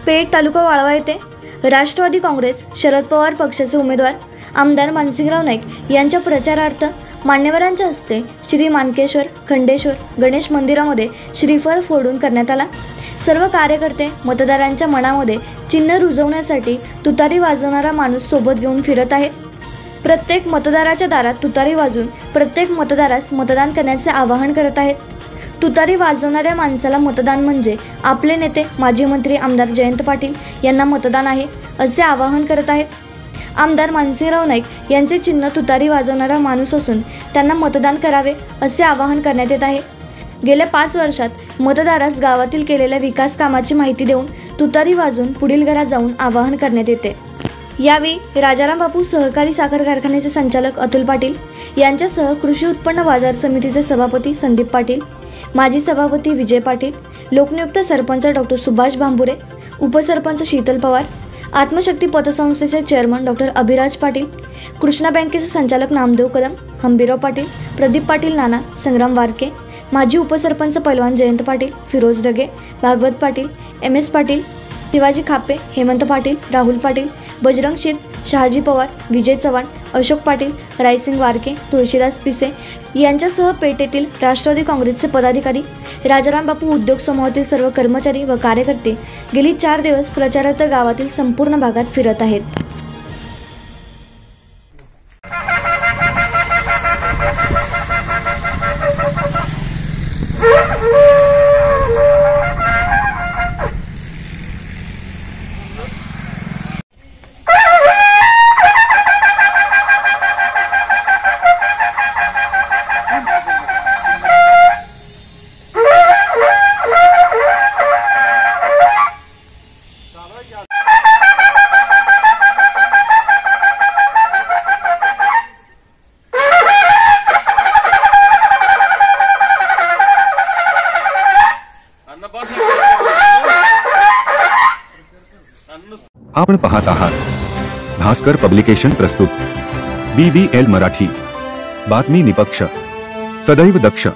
पेठ तालुका वाळवा येथे राष्ट्रवादी काँग्रेस शरद पवार पक्षाचे उमेदवार आमदार मानसिंगराव नाईक यांच्या प्रचारार्थ मान्यवरांच्या हस्ते श्री मानकेश्वर खंडेश्वर गणेश मंदिरामध्ये श्रीफळ फोडून करण्यात आला। सर्व कार्यकर्ते मतदारांच्या मनामध्ये चिन्ह रुजवण्यासाठी तुतारी वाजवणारा माणूस सोबत घेऊन फिरत आहेत। प्रत्येक मतदाराच्या दारात तुतारी वाजवून प्रत्येक मतदारास मतदान करण्याचे आवाहन करत आहेत। तुतारी वाजवणाऱ्या माणसाला मतदान म्हणजे आपले नेते माजी मंत्री आमदार जयंत पाटील यांना मतदान आहे असे आवाहन करत आहेत। आमदार मानसिंगराव नाईक यांचे चिन्ह तुतारी वाजवणारा माणूस असून त्यांना मतदान करावे असे आवाहन करण्यात येत आहे। गेल्या 5 वर्षात मतदारास गावातील केलेल्या विकास कामाची माहिती देऊन तुतारी वाजवून पुढील घरात जाऊन आवाहन करण्यात येते। यावेळी राजाराम बापू सहकारी साखर कारखान्याचे संचालक अतुल पाटील यांच्यासह कृषी उत्पन्न बाजार समितीचे सभापती संदीप पाटील, माजी सभापती विजय पाटील, लोकनियुक्त सरपंच डॉक्टर सुभाष भांबुरे, उपसरपंच शीतल पवार, आत्मशक्ती पतसंस्थेचे चेअरमन डॉक्टर अभिराज पाटील, कृष्णा बँकेचे संचालक नामदेव कदम, हंबीराव पाटील, प्रदीप पाटील नाना, संग्राम वारके, माजी उपसरपंच पैलवान जयंत पाटील, फिरोज डगे, भागवत पाटील, MS पाटील, शिवाजी खापे, हेमंत पाटील, राहुल पाटील, बजरंग शीत, शहाजी पवार, विजय चव्हाण, अशोक पाटील, रायसिंग वारके, तुळशीदास पिसे यांच्यासह पेठेतील राष्ट्रवादी काँग्रेसचे पदाधिकारी, राजाराम बापू उद्योग समूहातील सर्व कर्मचारी व कार्यकर्ते गेली 4 दिवस प्रचारार्थ गावातील संपूर्ण भागात फिरत आहेत। आपण पाहत आहात भास्कर पब्लिकेशन प्रस्तुत BBL मराठी, बातमी निपक्ष, सदैव दक्ष।